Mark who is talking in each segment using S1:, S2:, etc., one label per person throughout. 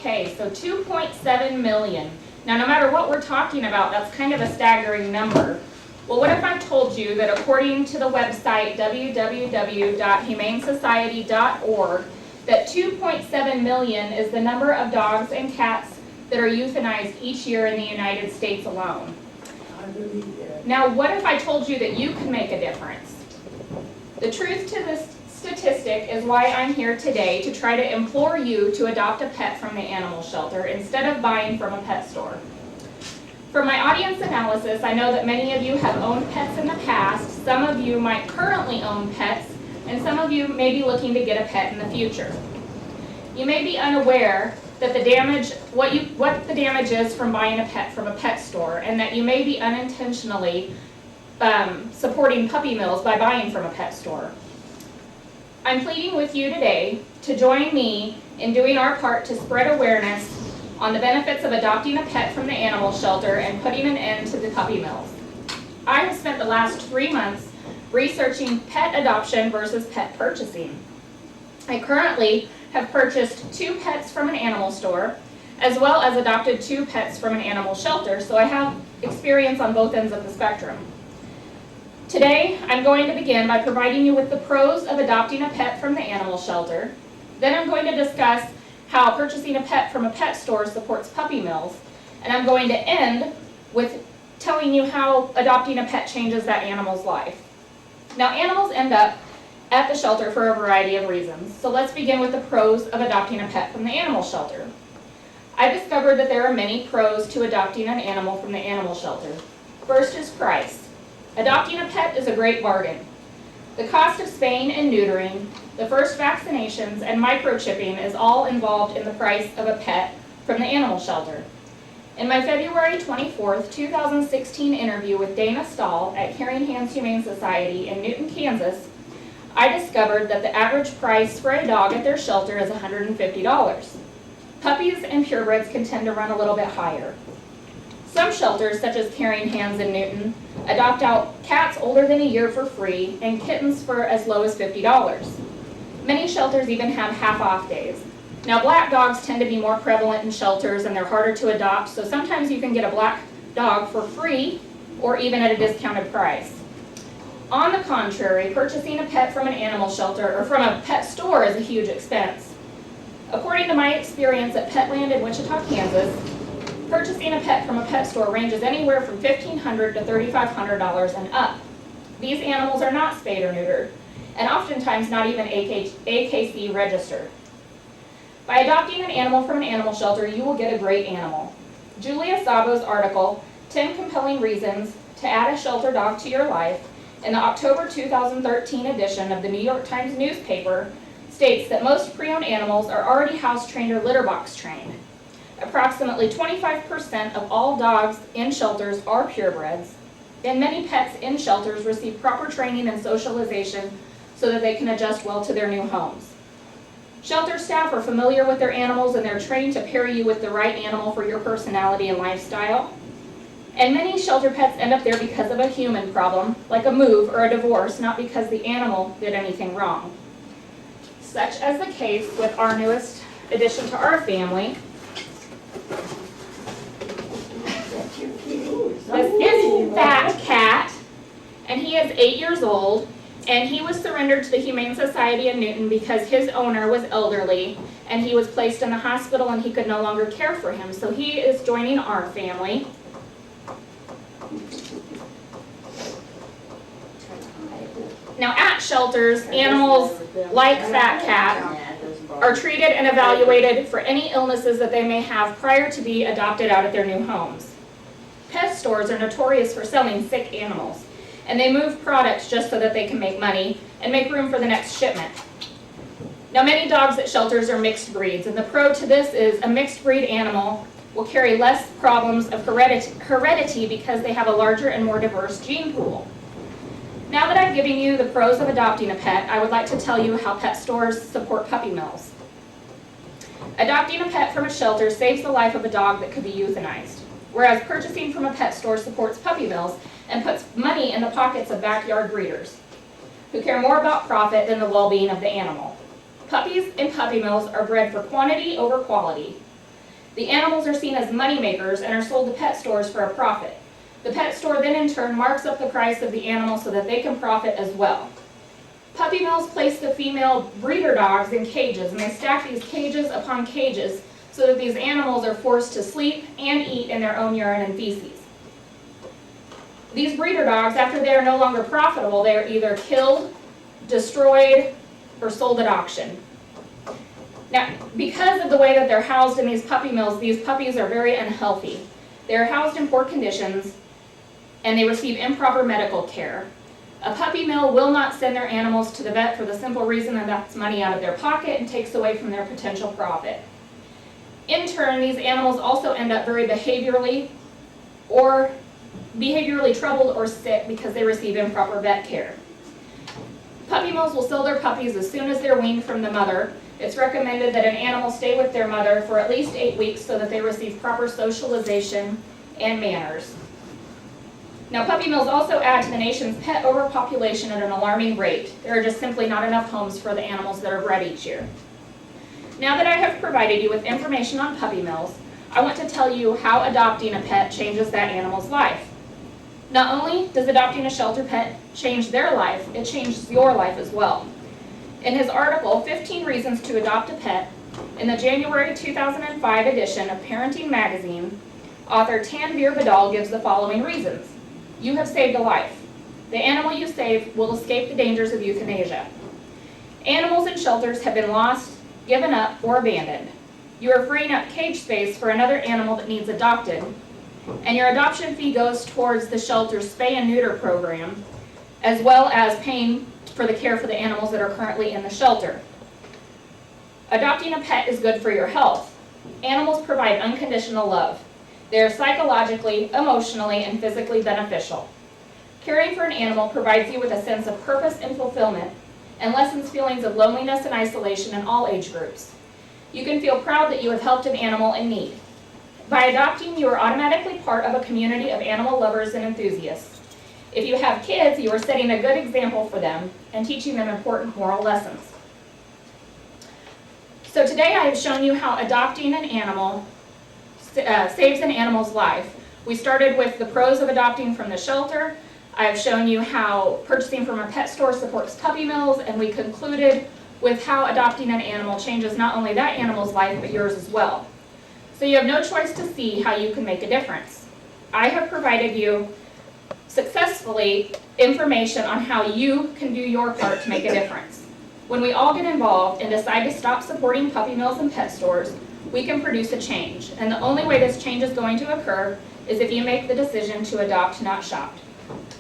S1: Okay, so 2.7 million. Now, no matter what we're talking about, that's kind of a staggering number. Well, what if I told you that according to the website www.humanesociety.org, that 2.7 million is the number of dogs and cats that are euthanized each year in the United States alone?
S2: I believe that.
S1: Now, what if I told you that you can make a difference? The truth to this statistic is why I'm here today, to try to implore you to adopt a pet from the animal shelter instead of buying from a pet store. From my audience analysis, I know that many of you have owned pets in the past, some of you might currently own pets, and some of you may be looking to get a pet in the future. You may be unaware that the damage, what the damage is from buying a pet from a pet store, and that you may be unintentionally supporting puppy mills by buying from a pet store. I'm pleading with you today to join me in doing our part to spread awareness on the benefits of adopting a pet from the animal shelter and putting an end to the puppy mills. I have spent the last 3 months researching pet adoption versus pet purchasing. I currently have purchased 2 pets from an animal store, as well as adopted 2 pets from an animal shelter, so I have experience on both ends of the spectrum. Today, I'm going to begin by providing you with the pros of adopting a pet from the animal shelter. Then I'm going to discuss how purchasing a pet from a pet store supports puppy mills, and I'm going to end with telling you how adopting a pet changes that animal's life. Now, animals end up at the shelter for a variety of reasons, so let's begin with the pros of adopting a pet from the animal shelter. I discovered that there are many pros to adopting an animal from the animal shelter. First is price. Adopting a pet is a great bargain. The cost of spaying and neutering, the first vaccinations, and microchipping is all involved in the price of a pet from the animal shelter. In my February 24th, 2016 interview with Dana Stahl at Caring Hands Humane Society in Newton, Kansas, I discovered that the average price for a dog at their shelter is $150. Puppies and purebreds can tend to run a little bit higher. Some shelters, such as Caring Hands in Newton, adopt out cats older than a year for free and kittens for as low as $50. Many shelters even have half-off days. Now, black dogs tend to be more prevalent in shelters and they're harder to adopt, so sometimes you can get a black dog for free or even at a discounted price. On the contrary, purchasing a pet from an animal shelter or from a pet store is a huge expense. According to my experience at Petland in Wichita, Kansas, purchasing a pet from a pet store ranges anywhere from $1,500 to $3,500 and up. These animals are not spayed or neutered, and oftentimes not even AKC registered. By adopting an animal from an animal shelter, you will get a great animal. Julia Szabo's article, 10 Compelling Reasons to Add a Shelter Dog to Your Life, in the October 2013 edition of the New York Times newspaper, states that most pre-owned animals are already house-trained or litter box trained. Approximately 25% of all dogs in shelters are purebreds, and many pets in shelters receive proper training and socialization so that they can adjust well to their new homes. Shelter staff are familiar with their animals and they're trained to pair you with the right animal for your personality and lifestyle. And many shelter pets end up there because of a human problem, like a move or a divorce, not because the animal did anything wrong. Such as the case with our newest addition to our family. This is Fat Cat, and he is 8 years old, and he was surrendered to the Humane Society in Newton because his owner was elderly, and he was placed in the hospital and he could no longer care for him, so he is joining our family. Now, at shelters, animals like Fat Cat are treated and evaluated for any illnesses that they may have prior to being adopted out at their new homes. Pet stores are notorious for selling sick animals, and they move products just so that they can make money and make room for the next shipment. Now, many dogs at shelters are mixed breeds, and the pro to this is a mixed breed animal will carry less problems of heredity because they have a larger and more diverse gene pool. Now that I've given you the pros of adopting a pet, I would like to tell you how pet stores support puppy mills. Adopting a pet from a shelter saves the life of a dog that could be euthanized, whereas purchasing from a pet store supports puppy mills and puts money in the pockets of backyard breeders who care more about profit than the well-being of the animal. Puppies in puppy mills are bred for quantity over quality. The animals are seen as money makers and are sold to pet stores for a profit. The pet store then in turn marks up the price of the animal so that they can profit as well. Puppy mills place the female breeder dogs in cages, and they stack these cages upon cages so that these animals are forced to sleep and eat in their own urine and feces. These breeder dogs, after they are no longer profitable, they are either killed, destroyed, or sold at auction. Now, because of the way that they're housed in these puppy mills, these puppies are very unhealthy. They are housed in poor conditions, and they receive improper medical care. A puppy mill will not send their animals to the vet for the simple reason that that's money out of their pocket and takes away from their potential profit. In turn, these animals also end up very behaviorally troubled or sick because they receive improper vet care. Puppy mills will sell their puppies as soon as they're weaned from the mother. It's recommended that an animal stay with their mother for at least 8 weeks so that they receive proper socialization and manners. Now, puppy mills also add to the nation's pet overpopulation at an alarming rate. There are just simply not enough homes for the animals that are bred each year. Now that I have provided you with information on puppy mills, I want to tell you how adopting a pet changes that animal's life. Not only does adopting a shelter pet change their life, it changes your life as well. In his article, 15 Reasons to Adopt a Pet, in the January 2005 edition of Parenting Magazine, author Tanvir Badal gives the following reasons. You have saved a life. The animal you save will escape the dangers of euthanasia. Animals in shelters have been lost, given up, or abandoned. You are freeing up cage space for another animal that needs adopted, and your adoption fee goes towards the shelter's spay and neuter program, as well as paying for the care for the animals that are currently in the shelter. Adopting a pet is good for your health. Animals provide unconditional love. They are psychologically, emotionally, and physically beneficial. Caring for an animal provides you with a sense of purpose and fulfillment and lessens feelings of loneliness and isolation in all age groups. You can feel proud that you have helped an animal in need. By adopting, you are automatically part of a community of animal lovers and enthusiasts. If you have kids, you are setting a good example for them and teaching them important moral lessons. So today I have shown you how adopting an animal saves an animal's life. We started with the pros of adopting from the shelter. I have shown you how purchasing from a pet store supports puppy mills, and we concluded with how adopting an animal changes not only that animal's life, but yours as well. So you have no choice to see how you can make a difference. I have provided you successfully information on how you can do your part to make a difference. When we all get involved and decide to stop supporting puppy mills and pet stores, we can produce a change. And the only way this change is going to occur is if you make the decision to adopt, not shop.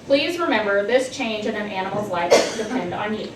S1: Please remember, this change in an animal's life depends on you.